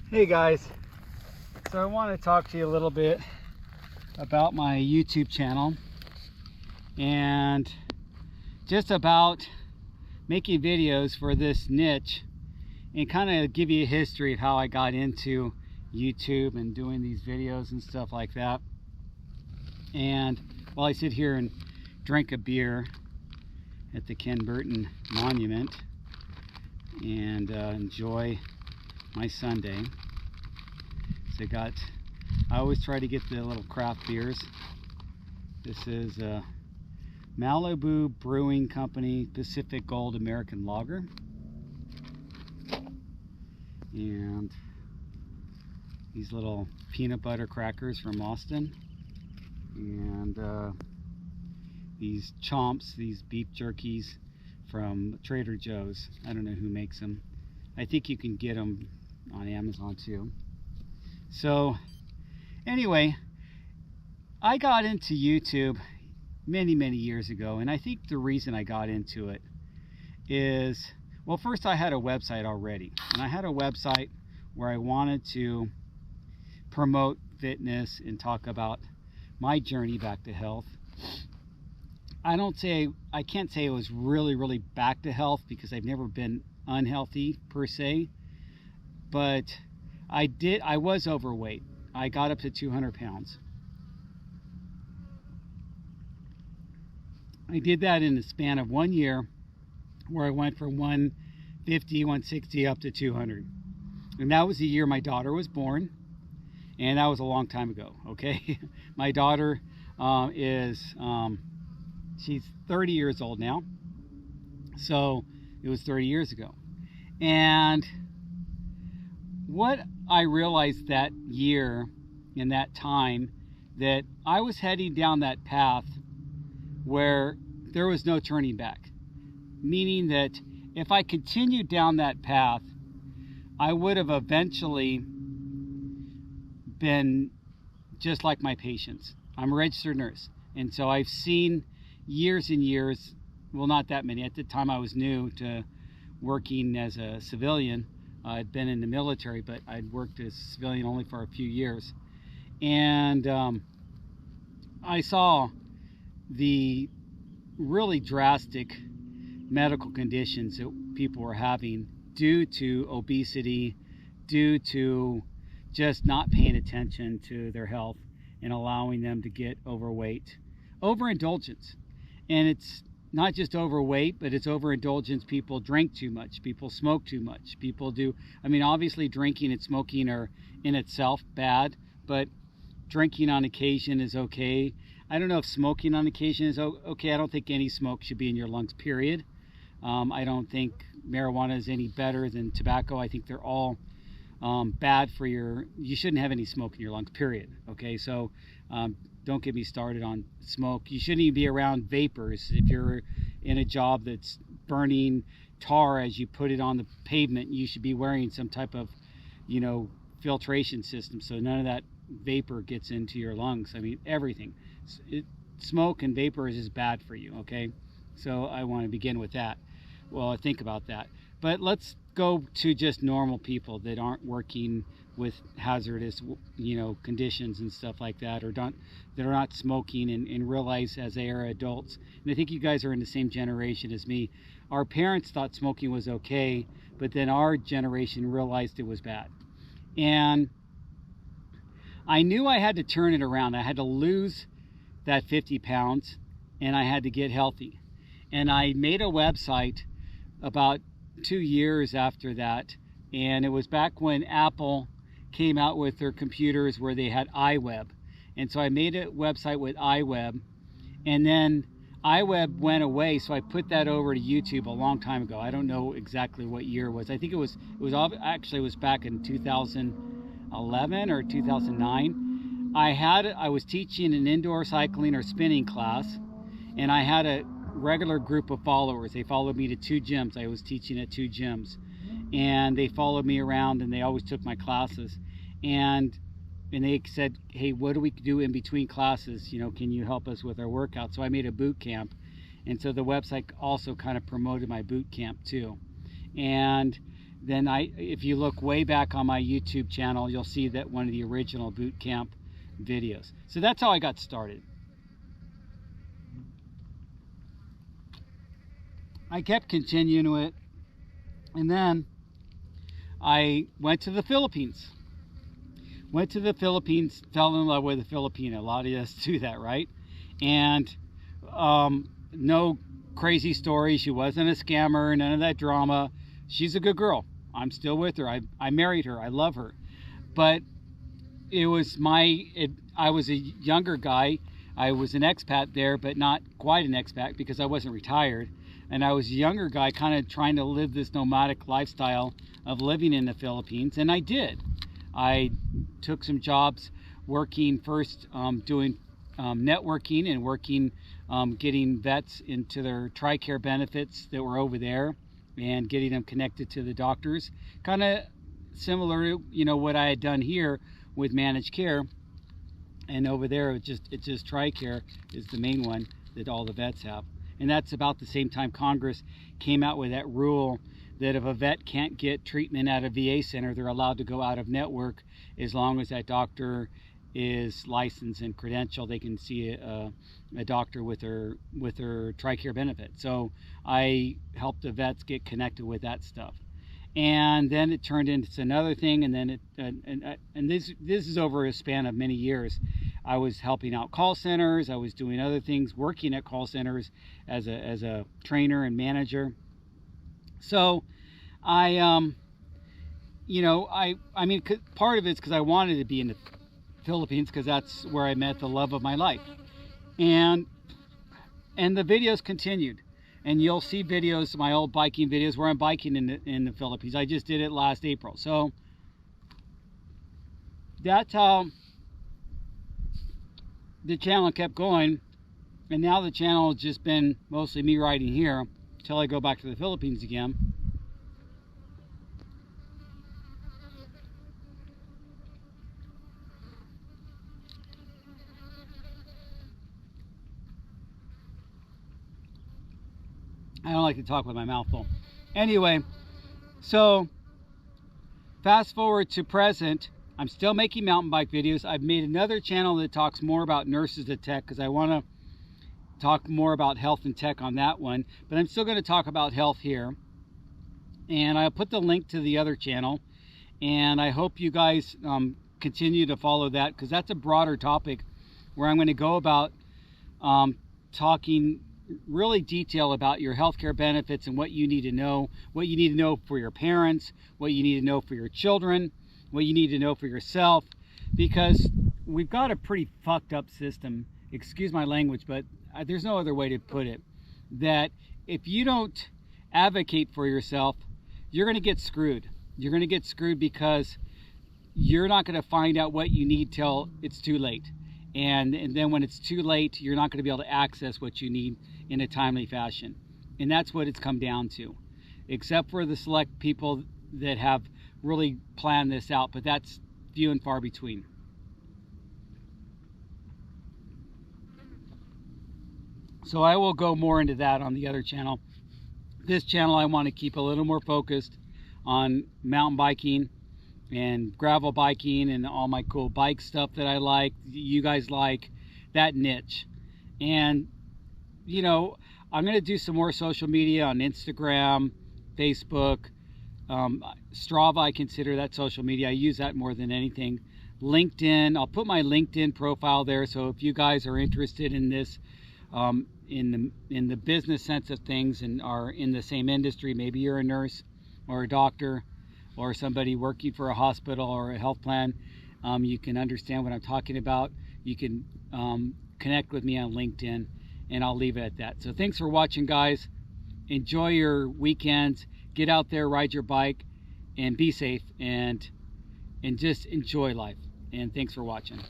Hey guys, so I want to talk to you a little bit about my YouTube channel and just about making videos for this niche, and kind of give you a history of how I got into YouTube and doing these videos and stuff like that. And while I sit here and drink a beer at the Ken Burton Monument and enjoy my Sunday. So I always try to get the little craft beers. This is Malibu Brewing Company Pacific Gold American Lager, and these little peanut butter crackers from Austin, and these chomps, these beef jerkies from Trader Joe's. I don't know who makes them. I think you can get them on Amazon too. So anyway, I got into YouTube many years ago, and I think the reason I got into it is, well, first I had a website already, and I had a website where I wanted to promote fitness and talk about my journey back to health. I can't say it was really back to health, because I've never been unhealthy per se, but I was overweight. I got up to 200 pounds. I did that in the span of 1 year, where I went from 150, 160 up to 200. And that was the year my daughter was born, and that was a long time ago, okay? My daughter she's 30 years old now, so it was 30 years ago. And what I realized that year, in that time, that I was heading down that path where there was no turning back. Meaning that if I continued down that path, I would have eventually been just like my patients. I'm a registered nurse, and so I've seen years and years, well, not that many. At the time I was new to working as a civilian. I'd been in the military, but I'd worked as a civilian only for a few years. And I saw the really drastic medical conditions that people were having due to obesity, due to just not paying attention to their health and allowing them to get overweight. Overindulgence. And it's not just overweight, but it's overindulgence. People drink too much, people smoke too much, people do, I mean, obviously drinking and smoking are in itself bad, but drinking on occasion is okay. I don't know if smoking on occasion is okay. I don't think any smoke should be in your lungs, period. I don't think marijuana is any better than tobacco. I think they're all bad for you shouldn't have any smoke in your lungs, period. Okay, so don't get me started on smoke. You shouldn't even be around vapors. If you're in a job that's burning tar as you put it on the pavement, you should be wearing some type of, filtration system, so none of that vapor gets into your lungs. I mean, everything. Smoke and vapor is bad for you, okay? So I want to begin with that. Well, think about that. But let's go to just normal people that aren't working with hazardous, conditions and stuff like that, or that are not smoking, and realize as they are adults. And I think you guys are in the same generation as me. Our parents thought smoking was okay, but then our generation realized it was bad. And I knew I had to turn it around. I had to lose that 50 pounds, and I had to get healthy. And I made a website about 2 years after that, and it was back when Apple came out with their computers where they had iWeb. And so I made a website with iWeb, and then iWeb went away, so I put that over to YouTube a long time ago. I don't know exactly what year it was. I think it was back in 2011 or 2009. I was teaching an indoor cycling or spinning class, and I had a regular group of followers. They followed me to 2 gyms. I was teaching at 2 gyms, and they followed me around, and they always took my classes. And they said, hey, what do we do in between classes? Can you help us with our workout? So I made a boot camp, and so the website also kind of promoted my boot camp too. And then if you look way back on my YouTube channel, you'll see that one of the original boot camp videos. So that's how I got started. I kept continuing it, and then I went to the Philippines. Went to the Philippines, fell in love with a Filipino. A lot of us do that, right? And no crazy story. She wasn't a scammer, none of that drama. She's a good girl. I'm still with her. I married her. I love her. But it was I was a younger guy. I was an expat there, but not quite an expat because I wasn't retired. And I was a younger guy kind of trying to live this nomadic lifestyle of living in the Philippines. And I did. I took some jobs working first, doing networking and working, getting vets into their TRICARE benefits that were over there and getting them connected to the doctors. Kind of similar to, you know, what I had done here with managed care. And over there, it's just TRICARE is the main one that all the vets have. And that's about the same time Congress came out with that rule that if a vet can't get treatment at a VA center, they're allowed to go out of network as long as that doctor is licensed and credentialed. They can see a doctor with their TRICARE benefit. So I helped the vets get connected with that stuff. And then it turned into another thing, and then this is over a span of many years. I was helping out call centers. I was doing other things, working at call centers as a trainer and manager. So I mean, part of it's because I wanted to be in the Philippines because that's where I met the love of my life. And the videos continued. And you'll see videos, my old biking videos, where I'm biking in the Philippines. I just did it last April. So that's how the channel kept going. And now the channel has just been mostly me riding here until I go back to the Philippines again. I don't like to talk with my mouth full. Anyway, so fast forward to present, I'm still making mountain bike videos. I've made another channel that talks more about nurses to tech because I want to talk more about health and tech on that one. But I'm still going to talk about health here. And I'll put the link to the other channel. And I hope you guys continue to follow that because that's a broader topic where I'm going to go about talking really detail about your healthcare benefits and what you need to know for your parents, what you need to know for your children, what you need to know for yourself, because we've got a pretty fucked up system, excuse my language, but there's no other way to put it, that if you don't advocate for yourself, you're going to get screwed. You're going to get screwed because you're not going to find out what you need till it's too late. And then when it's too late, you're not going to be able to access what you need in a timely fashion. And that's what it's come down to, except for the select people that have really planned this out, but that's few and far between. So I will go more into that on the other channel. This channel I want to keep a little more focused on mountain biking and gravel biking and all my cool bike stuff that I like, you guys like, that niche. And you know, I'm going to do some more social media on Instagram, Facebook, Strava. I consider that social media. I use that more than anything. LinkedIn, I'll put my LinkedIn profile there, so if you guys are interested in this, in the business sense of things and are in the same industry, maybe you're a nurse or a doctor or somebody working for a hospital or a health plan, you can understand what I'm talking about. You can connect with me on LinkedIn, and I'll leave it at that. So thanks for watching, guys. Enjoy your weekends. Get out there, ride your bike, and be safe, and just enjoy life. And thanks for watching.